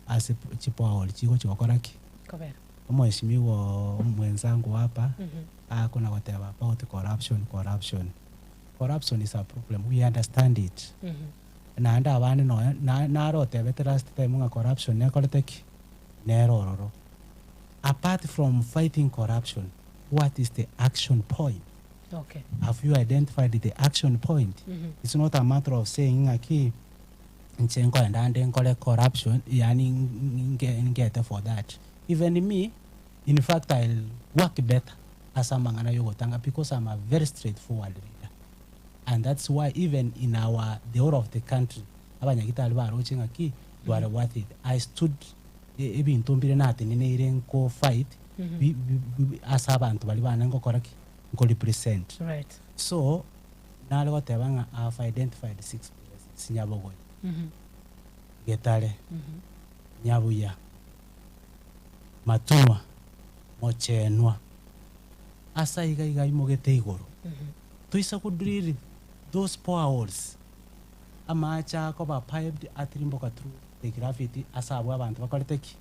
as a chipo awol chiko chokoraki Kobera. Mheshimiwa mwenzangu hapa kuna whatever about corruption is a problem, we understand it. Na anda abane no na rote veterans time corruption ne koleteki nerororo. Apart from fighting corruption, what is the action point? Okay. Have you identified the action point? It's not a matter of saying aki nchenko and nkole corruption yani ngete for that. Even me, in fact, I'll work better as a mangana yogotanga because I'm a very straightforward leader. And that's why even in the whole of the country, abanyagita alba roching aki, you are worth it. I stood in Tombire Nati in a fight as abantu balibana ngo koraki ngo represent. Right. So now what I've identified 6 places. Nyabogoy. Getare. Nyabuya. Matunwa Mochenwa asa iga imogete igoro tuisa kudriri those power holes amacha ko ba piped atrimboka through the graffiti asa abo abantu bakoleteki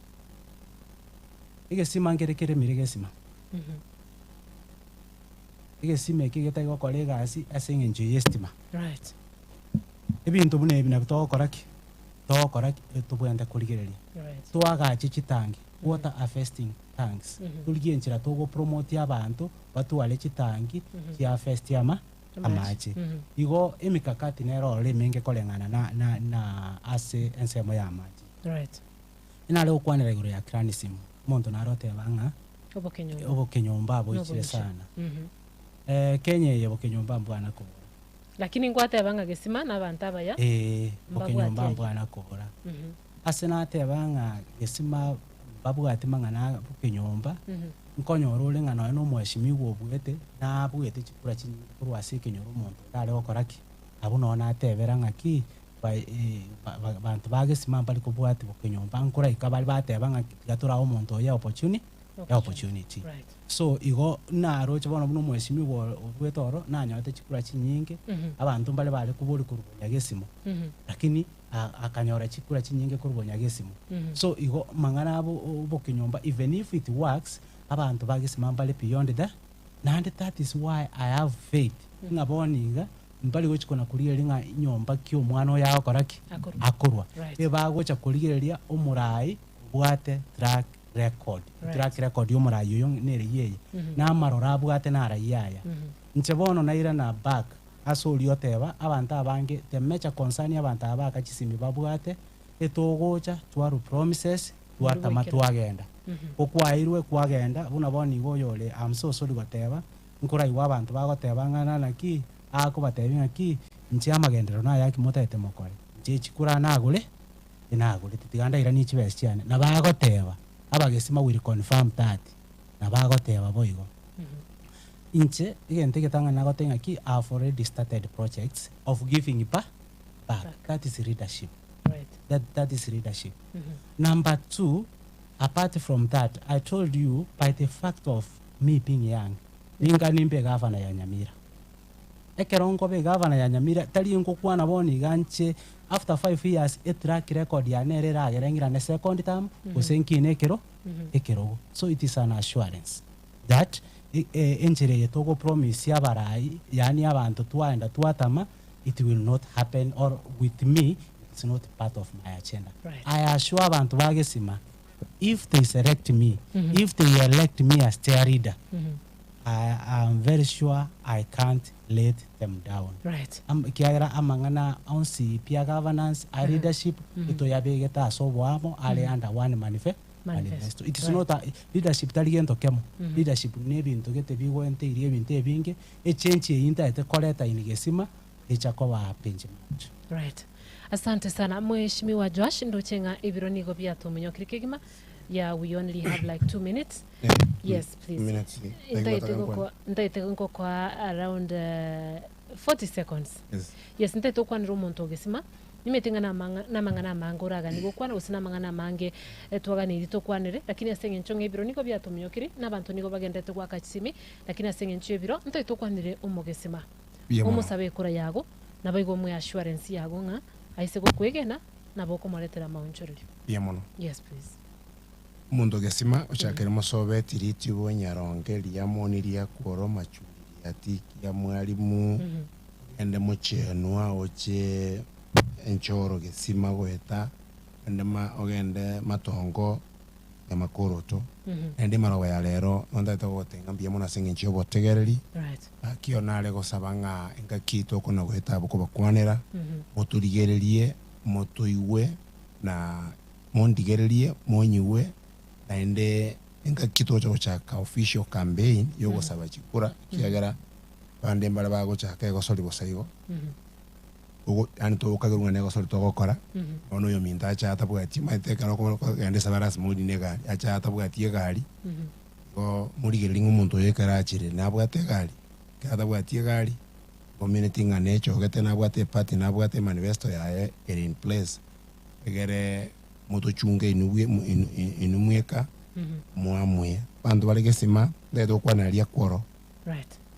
igesima ngerekere miregesima igesima kigeta go kolega asi asing enjoy estima. Right. Ebintu bune ebina bitokoraki tubwenda kurigereria twaga chichitangi water harvesting tanks tuligenchira togo promote abantu batwale chitangi ya fest yama amache igo emikakati nero le menge kolengana na ase ensemo ya amache. Right. Inale okwanira iguru ya cranism muntu narote banga obokenyomba abo sana Kenya ye bokenyomba mbwana ko lakini ngwate banga gesima na abantu abaya bokenyomba mbwana kora asena te banga gesima babwate mangana bokenyomba nkonyoro ole ngana no mweshimiwa obwete na abwete chikura kurwasi kenyoro muntu dale okoraki abo nona atebera ng'aki bantu bagesima bali kubwati bukinyomba nkora ikabali bateba ng'aki gatura omonto ya opportunity so igo naro chabona buno mweshimi obwetoro nanyote chikura chinyinge abantu mbale bali kubuli kurubonya gesimo lakini akanyora chikura chinyinge kurubonya gesimo so igo mangana abo bukinyomba even if it works abantu bagesima mbale beyond that and that is why I have faith ngaboniga mbali gochikona kurigeria nyomba kyo mwana yawo koraki akorwa bagocha kurigeria omurai bwate track record yomurai yo nere yeye na marora bwate nara yaya nchebono naira na back asoli oteba abantu abange temecha concern abantu abaka chisimi babwate etogocha twaru promises twatama twagenda okwairwe kwagenda buna boni goyole am so sorry goteba nkora iwa abantu bagoteba ngana naki ako batebi ngaki nchi amagendero na yaki motete mokore nchi chikura nagule titiganda ira ni chibesi cyane nabagoteba abagesima will confirm that nabagoteba boigo inche igente getanga nagotenga ki I've already started projects of giving back. That is leadership. That is leadership. Number 2, apart from that, I told you by the fact of me being young, ninga nimbe governor ya Nyamira. Ekerongo be governor ya Nyamira tali nkokwa na boni ganche after 5 years a track record ya nerera gerengira ne second term usenki nekero ekero. So it is an assurance that enjere yetogo promise ya barai yani abantu twaenda twatama it will not happen, or with me it's not part of my agenda. I assure abantu bagesima if they select me, if they elect me as their leader, I am very sure I can't let them down. Kiagra amangana onsi pia governance, leadership, ito yabegeta so boamo ale under one manifesto. It is not a leadership taliento kemo. Leadership nebi into get bigo ente irie binte binge e change inta ete koleta inigesima echakowa penjiment. Right. Asante sana Mheshimiwa Josh Ndochenga ibironigo bya tumenyokire kigima. Yeah, we only have like 2 minutes. Yes, please. Ntaiteko kwa around 40 seconds. Yes, ntaiteko kwa nromonto gesima. Nimetenga na mangana mangora nigo kwa usina mangana mange twaga ni ditokwanire lakini asenge nchonge biro niko bya tumenyokire nabantu nigo bagendete kwa kachimi lakini asenge nchwe biro ntaitokwanire umugesima. Umusabe kura yago nabayigo mu assurance yago nga aise go kwegena naboko moletera maunchoriri. Yemono. Yes, please. Mundo gesima uchakeremo sobe tiriti bonyaronge lyamoni lya kworo machuri ati ya mwalimu ende muchenwa oche enchoro gesima goeta ende ogende matongo ya makoroto ende marowa ya lero onda togotenga mbia mona singe nchio botegereri akionale gosabanga enga kito kona goeta boko bakwanera moturigererie motoiwe na mondigererie monyiwe ende enga kito chaka official campaign yogo saba chikura kiagara bande mbara bago chaka ego soli bosaigo ugo anto kagerunga nego soli togokora ono yo minta cha tabwati maite kana ko ende sabaras mudi nega acha tabwati egari go murigelinga umuntu yekara achire nabwate gari katabwati gari community nganecho gete nabwate party nabwate manifesto ya in place egere moto chunge inumweka muamwe bantu balegesima ndeto kwana lya kworo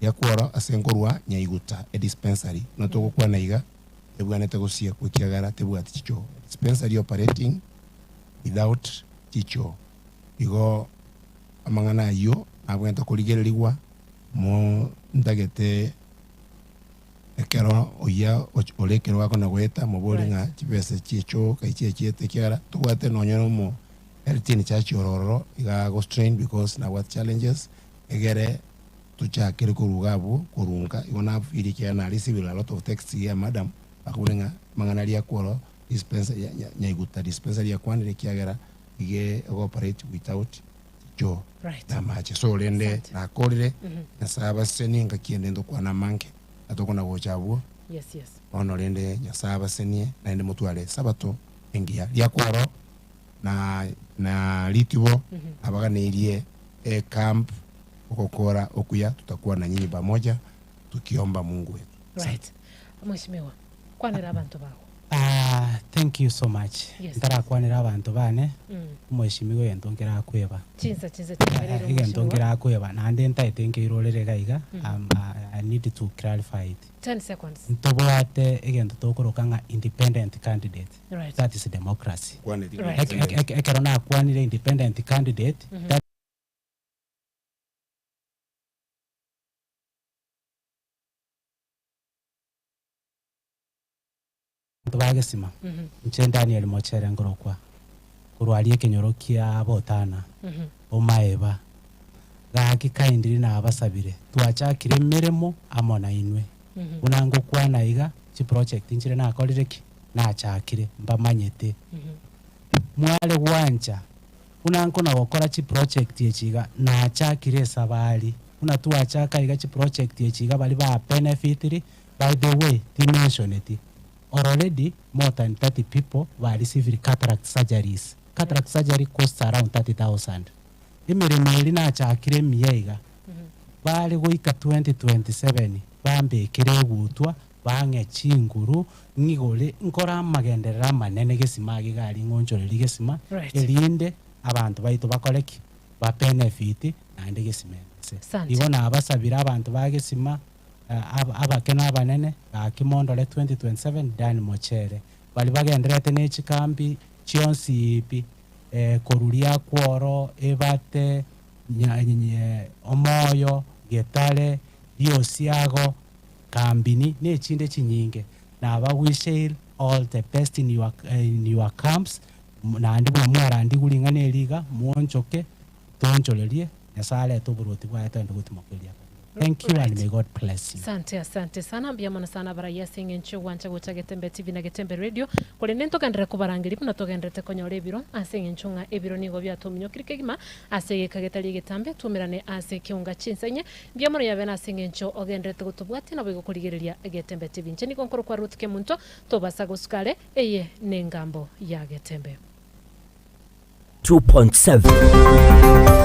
ya kworo asenkorwa nyaiguta a dispensary notoko kwana iga ebwanete gosia kukiagara tebwati chicho dispensary operating without chicho igo amangana yo abwenta kuligererigwa mo ndagete ekero oya olekero wako na gweta mobolinga chipese chicho kaichiete kiara tuwate nonyero mo eltini chachi ororo iga go strain because na what challenges egere tuchakire kurugabu kurunga igona fili kiana receive a lot of text ya madam akulinga mangana lya kworo dispensary nyaiguta dispensary ya kwanire kiagera ige operate without jo na mache so lende na kolire na saba seninga kiende ndo kwa na manke atokona gochabuo yes ono lende nyasaba senie na ende mutwale sabato engia lya kwaro na litibo abaganirie camp okokora okuya tutakuwa na nyinyi pamoja tukiomba Mungu wetu. Right. Mheshimiwa, kwanira abantu bago. Thank you so much. Yes. Ndarakwanira abantu bane. Mheshimiwa yentongera kweba. Chinza Yentongera kweba nande ntaitenge irolere gaiga. I need to clarify it. 10 seconds. Ntobwate egento tokorokanga independent candidate. Right. That is democracy. Right. Ekerona kwanire independent candidate. Tubagesima. Nche Daniel Mochere ngorokwa. Kurwalie kenyorokia botana. Omaeba. Gaki kaindiri na abasabire. Tuachakire meremo amona inwe. Unango kwana iga chi project inchire na akolireki na achakire mbamanyete. Mwale wanja. Unango na gukora chi project yechiga na achakire sabali. Una tuachaka iga chi project yechiga bali ba benefitiri. By the way, dimension it. Already more than 30 people were receiving cataract surgeries. Cataract surgery costs around 30,000. Imirimo na chakire miyaiga. Bali goika 2027 bambe kire gutwa bange chinguru ngigole nkora magenderera manene gesima gigari ngonjore ligesima elinde abantu baito bakoleki ba benefit nande gesima. Ibona abasabira abantu bagesima abakena abanene akimondole 2027 Dan Mochere bali bagenderete nechikambi chionsi ipi korulia kworo ebate omoyo getale diosiago kambini nechinde chinyinge na bawishe all the best in your camps na ndi mwara ndi kulingana eliga muonjoke tonjolelie yasale toburuti bwa endo gutimokelia. Thank you and may God bless you. Asante sana biamana sana baraya singencho wancha gocha Getembe TV na Getembe Radio kole nento kandre kubarangiri na togendrete konyore biro asengencho nga ebiro nigo byatuminyo kirikegima asege kagetali Getambe tumirane ase kiunga chinsenye biamana yabe na asengencho ogendrete gutubwati na bwo kurigereria Getembe TV ncheni konkoro kwa rutike munto tobasa gusukale eye nengambo ya Getembe 2.7